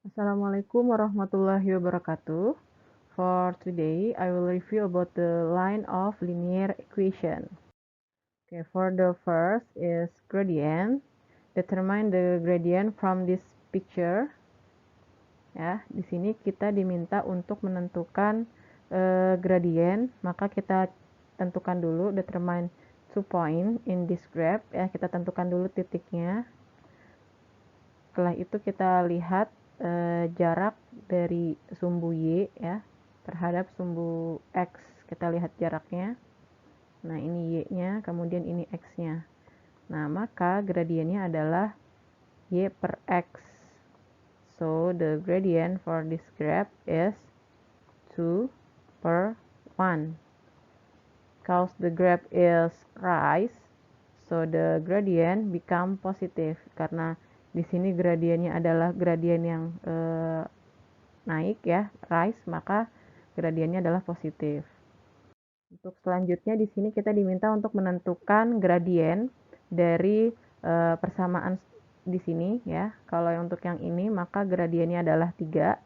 Assalamualaikum warahmatullahi wabarakatuh. For today, I will review about the line of linear equation. Okay, for the first is gradient. Determine the gradient from this picture. Ya, di sini kita diminta untuk menentukan gradient, maka kita tentukan dulu determine 2 point in this graph. Ya, kita tentukan dulu titiknya. Setelah itu kita lihat jarak dari sumbu Y ya terhadap sumbu X. Kita lihat jaraknya. Nah, ini Y-nya, kemudian ini X-nya. Nah, maka gradiennya adalah Y per X. So, the gradient for this graph is 2 per 1. Because the graph is rise, so the gradient become positive. Karena di sini gradiennya adalah gradien yang naik ya, rise, maka gradiennya adalah positif. Untuk selanjutnya di sini kita diminta untuk menentukan gradien dari persamaan di sini ya. Kalau untuk yang ini maka gradiennya adalah 3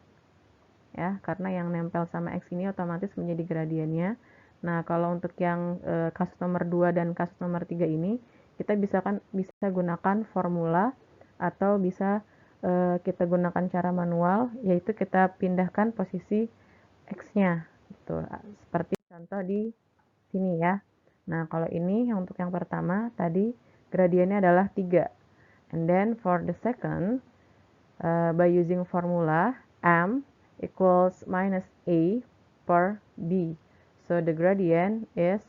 ya, karena yang nempel sama X ini otomatis menjadi gradiennya. Nah, kalau untuk yang kasus nomor 2 dan kasus nomor 3 ini kita bisa gunakan formula atau bisa kita gunakan cara manual, yaitu kita pindahkan posisi X-nya gitu. Seperti contoh di sini ya. Nah, kalau ini untuk yang pertama tadi gradiennya adalah 3. And then for the second, by using formula M equals minus A per B. So the gradient is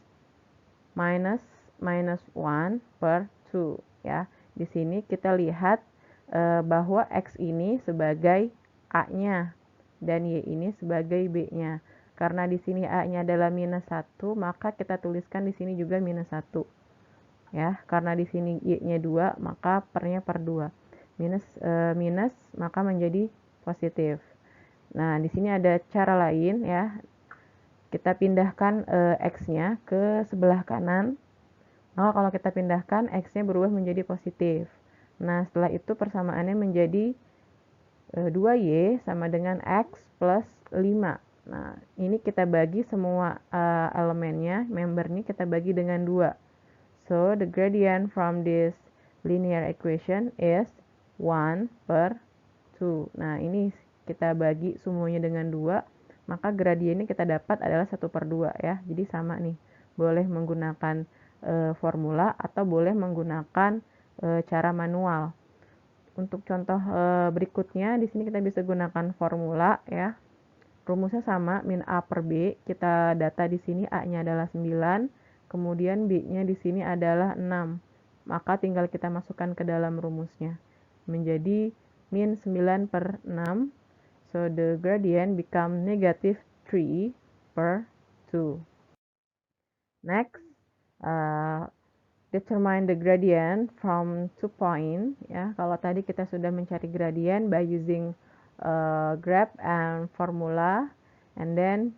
minus 1 per 2 ya. Di sini kita lihat bahwa X ini sebagai A-nya dan Y ini sebagai B-nya. Karena di sini A-nya adalah minus 1, maka kita tuliskan di sini juga minus 1. Ya, karena di sini Y-nya 2, maka pernya per 2. Minus maka menjadi positif. Nah, di sini ada cara lain ya. Kita pindahkan X-nya ke sebelah kanan. Maka kalau kita pindahkan, X-nya berubah menjadi positif. Nah, setelah itu persamaannya menjadi 2Y sama dengan X plus 5. Nah, ini kita bagi semua elemennya, membernya kita bagi dengan 2. So, the gradient from this linear equation is 1 per 2. Nah, ini kita bagi semuanya dengan 2, maka gradiennya kita dapat adalah 1 per 2 ya. Jadi sama nih, boleh menggunakan formula atau boleh menggunakan cara manual. Untuk contoh berikutnya, di sini kita bisa gunakan formula ya. Rumusnya sama, min A per B. Kita data di sini A-nya adalah 9, kemudian B-nya di sini adalah 6. Maka tinggal kita masukkan ke dalam rumusnya. Menjadi min 9 per 6. So the gradient become negative 3 per 2. Next, determine the gradient from 2 point. Ya, kalau tadi kita sudah mencari gradient by using graph and formula, and then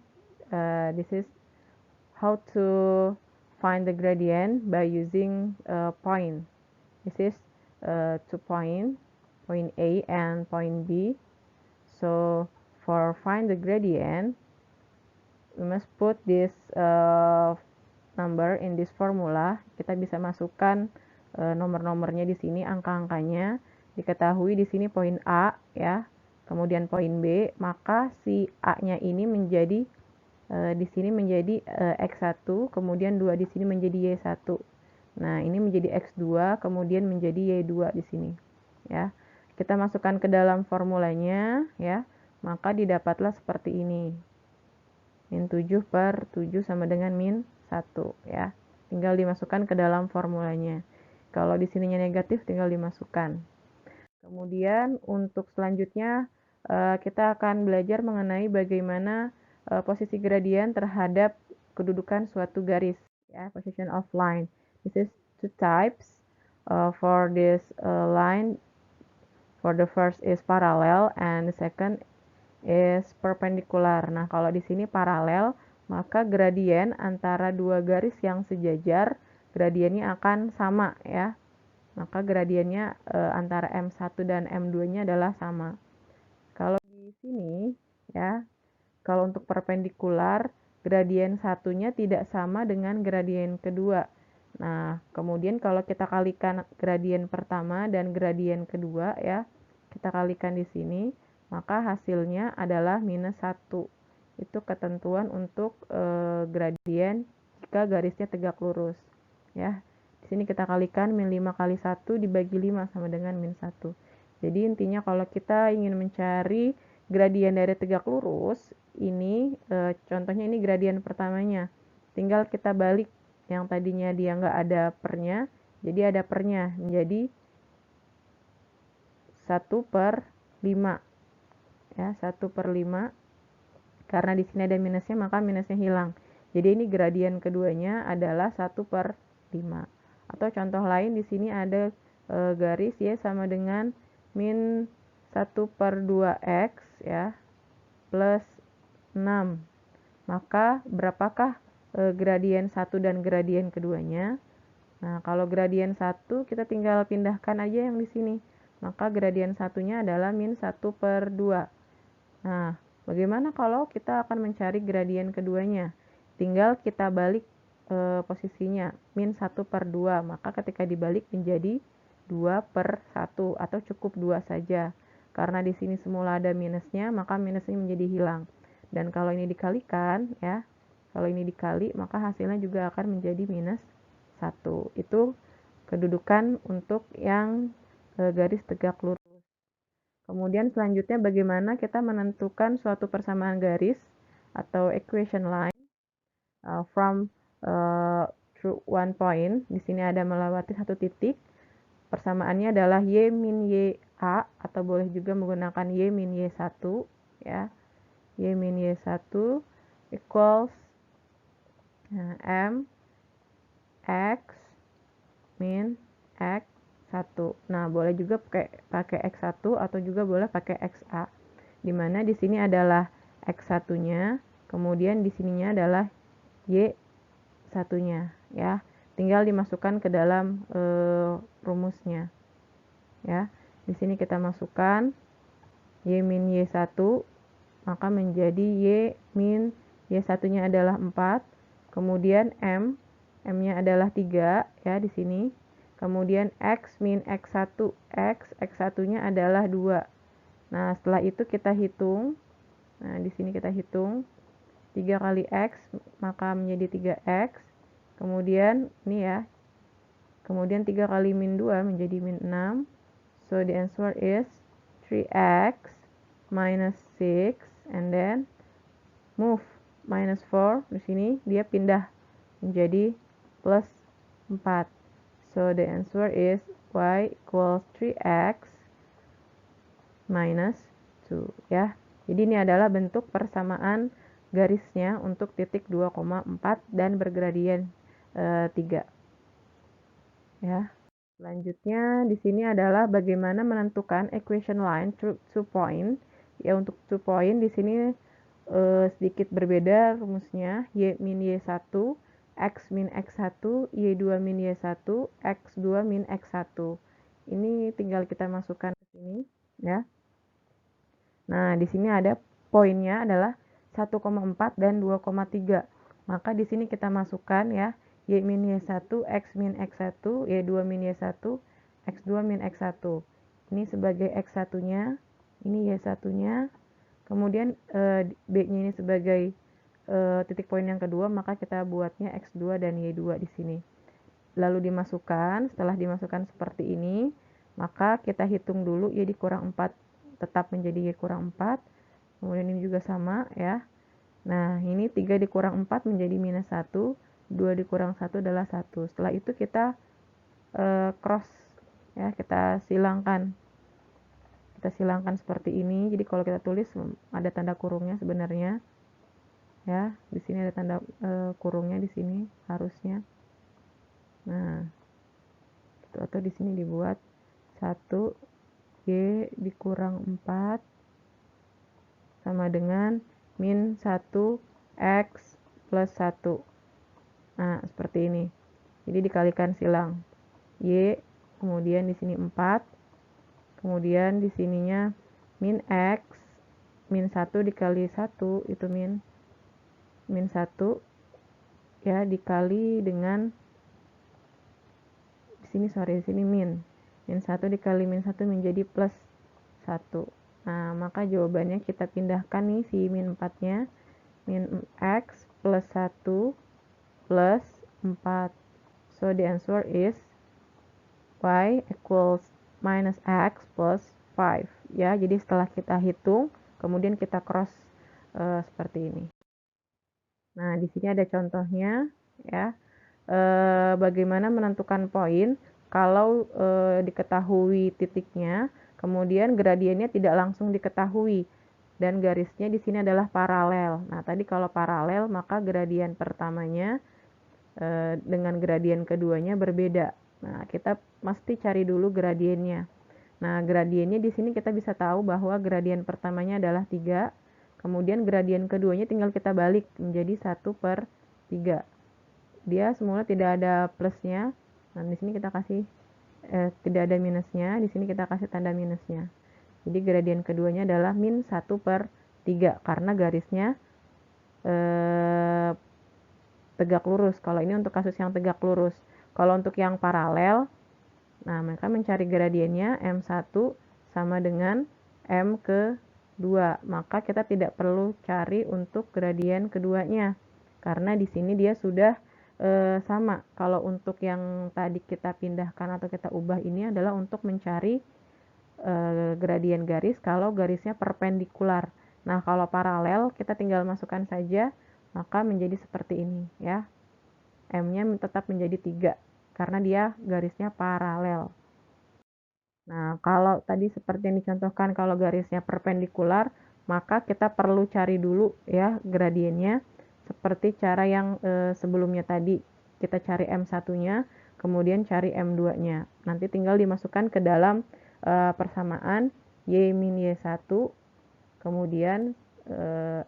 this is how to find the gradient by using point. This is 2 point A and point B. So for find the gradient, we must put this number in this formula. Kita bisa masukkan nomor-nomornya di sini, angka-angkanya. Diketahui di sini poin A ya, kemudian poin B, maka si A-nya ini menjadi di sini menjadi X1, kemudian 2 di sini menjadi Y1. Nah, ini menjadi X2, kemudian menjadi Y2 di sini. Ya. Kita masukkan ke dalam formulanya ya, maka didapatlah seperti ini. Min 7 per 7 sama dengan min 1 ya. Tinggal dimasukkan ke dalam formulanya. Kalau di sininya negatif tinggal dimasukkan. Kemudian untuk selanjutnya kita akan belajar mengenai bagaimana posisi gradien terhadap kedudukan suatu garis ya, position of line. This is two types for this line. For the first is parallel and the second is perpendicular. Nah, kalau di sini paralel, maka gradien antara dua garis yang sejajar, gradiennya akan sama ya. Maka gradiennya antara M1 dan M2-nya adalah sama. Kalau Di sini ya, kalau untuk perpendikular, gradien satunya tidak sama dengan gradien kedua. Nah, kemudian kalau kita kalikan gradien pertama dan gradien kedua ya, kita kalikan di sini, maka hasilnya adalah minus 1. Itu ketentuan untuk gradien jika garisnya tegak lurus. Ya, di sini kita kalikan min 5 kali 1 dibagi 5 sama dengan min 1. Jadi intinya kalau kita ingin mencari gradien dari tegak lurus, ini contohnya ini gradien pertamanya. Tinggal kita balik yang tadinya dia nggak ada pernya, jadi ada pernya menjadi 1/5. Ya, 1/5. Karena di sini ada minusnya, maka minusnya hilang. Jadi ini gradien keduanya adalah 1/5. Atau contoh lain di sini ada garis Y sama dengan min 1/2x ya plus 6. Maka berapakah gradien 1 dan gradien keduanya? Nah, kalau gradien 1 kita tinggal pindahkan aja yang di sini. Maka gradien satunya adalah min 1/2. Nah, bagaimana kalau kita akan mencari gradien keduanya? Tinggal kita balik posisinya, min 1/2. Maka ketika dibalik menjadi 2/1 atau cukup 2 saja. Karena di sini semula ada minusnya, maka minusnya menjadi hilang. Dan kalau ini dikalikan ya, kalau ini dikali maka hasilnya juga akan menjadi minus 1. Itu kedudukan untuk yang garis tegak lurus. Kemudian selanjutnya bagaimana kita menentukan suatu persamaan garis atau equation line from through one point. Di sini ada melewati satu titik. Persamaannya adalah Y min Y A atau boleh juga menggunakan Y min Y1 ya. Y min Y1 equals M X min X 1. Nah, boleh juga pakai X1 atau juga boleh pakai XA. Di mana di sini adalah X1-nya, kemudian di sininya adalah Y1-nya ya. Tinggal dimasukkan ke dalam rumusnya. Ya. Di sini kita masukkan Y min Y1, maka menjadi Y min Y1-nya adalah 4, kemudian M-nya adalah 3 ya di sini. Kemudian X min X1, X1-nya adalah 2. Nah, setelah itu kita hitung. Nah, di sini kita hitung 3 kali X, maka menjadi 3X. Kemudian, ini ya, kemudian 3 kali min 2 menjadi min 6. So, the answer is 3X minus 6, and then move minus 4. Di sini dia pindah menjadi plus 4. So, the answer is Y equals 3X minus 2 ya. Jadi ini adalah bentuk persamaan garisnya untuk titik 2,4 dan bergradien 3. Ya. Selanjutnya di sini adalah bagaimana menentukan equation line through 2 point. Ya, untuk 2 point di sini sedikit berbeda rumusnya. Y min Y1, X min X1, Y2 min Y1, X2 min X1. Ini tinggal kita masukkan ke sini ya. Nah, di sini ada poinnya adalah 1,4 dan 2,3. Maka di sini kita masukkan ya, Y min Y1, X min X1, Y2 min Y1, X2 min X1. Ini sebagai X1-nya, ini Y1-nya. Kemudian B-nya ini sebagai titik poin yang kedua, maka kita buatnya X2 dan Y2 di sini. Lalu dimasukkan, setelah dimasukkan seperti ini, maka kita hitung dulu Y dikurang 4 tetap menjadi Y kurang 4. Kemudian ini juga sama ya. Nah, ini 3 dikurang 4 menjadi minus 1, 2 dikurang 1 adalah 1. Setelah itu kita cross ya, kita silangkan. Kita silangkan seperti ini. Jadi kalau kita tulis ada tanda kurungnya sebenarnya. Ya, di sini ada tanda kurungnya di sini harusnya. Nah, itu atau di sini dibuat 1 Y dikurang 4 sama dengan min 1 X plus 1. Nah, seperti ini. Jadi dikalikan silang. Y, kemudian di sini 4. Kemudian di sininya min X min 1 dikali 1 itu min 1 ya, dikali dengan di sini min 1 dikali min 1 menjadi plus 1. Nah, maka jawabannya kita pindahkan nih si min 4-nya, min x plus 1 plus 4. So the answer is y equals minus x plus 5 ya. Jadi setelah kita hitung, kemudian kita cross seperti ini. Nah, di sini ada contohnya ya. Bagaimana menentukan poin kalau diketahui titiknya, kemudian gradiennya tidak langsung diketahui dan garisnya di sini adalah paralel. Nah, tadi kalau paralel maka gradien pertamanya dengan gradien keduanya berbeda. Nah, kita mesti cari dulu gradiennya. Nah, gradiennya di sini kita bisa tahu bahwa gradien pertamanya adalah 3, kemudian gradien keduanya tinggal kita balik menjadi 1/3. Dia semula tidak ada plusnya. Nah, di sini kita kasih tidak ada minusnya, di sini kita kasih tanda minusnya. Jadi gradien keduanya adalah min 1/3 karena garisnya tegak lurus. Kalau ini untuk kasus yang tegak lurus. Kalau untuk yang paralel, nah mereka mencari gradiennya M1 sama dengan M ke 2. Maka kita tidak perlu cari untuk gradien keduanya. Karena di sini dia sudah sama. Kalau untuk yang tadi kita pindahkan atau kita ubah ini adalah untuk mencari gradien garis kalau garisnya perpendikular. Nah, kalau paralel kita tinggal masukkan saja, maka menjadi seperti ini ya. M-nya tetap menjadi 3 karena dia garisnya paralel. Nah, kalau tadi seperti yang dicontohkan kalau garisnya perpendikular, maka kita perlu cari dulu ya gradiennya seperti cara yang sebelumnya tadi. Kita cari M1-nya, kemudian cari M2-nya. Nanti tinggal dimasukkan ke dalam persamaan Y min Y1, kemudian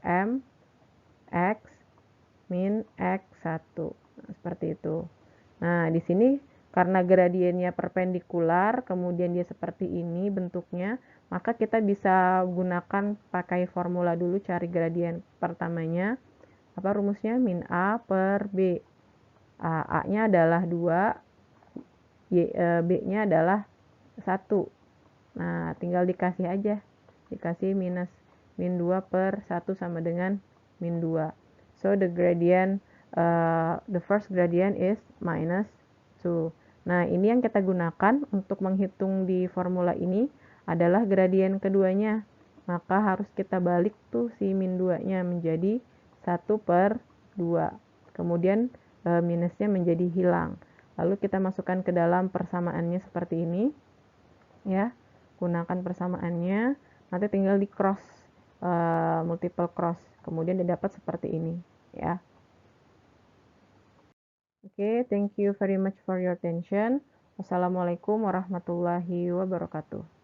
M X min X1. Nah, seperti itu. Nah, di sini karena gradiennya perpendikular, kemudian dia seperti ini bentuknya, maka kita bisa gunakan pakai formula dulu cari gradien pertamanya. Apa rumusnya? Min A per B. A-nya adalah 2, B-nya adalah 1. Nah, tinggal dikasih aja. Dikasih minus min 2 per 1 sama dengan min 2. So, the first gradient is minus 2. Nah, ini yang kita gunakan untuk menghitung di formula ini adalah gradien keduanya. Maka harus kita balik tuh si min 2-nya menjadi 1/2. Kemudian minusnya menjadi hilang. Lalu kita masukkan ke dalam persamaannya seperti ini. Ya, gunakan persamaannya. Nanti tinggal di cross, multiple cross. Kemudian didapat seperti ini. Ya. Oke, thank you very much for your attention. Wassalamualaikum warahmatullahi wabarakatuh.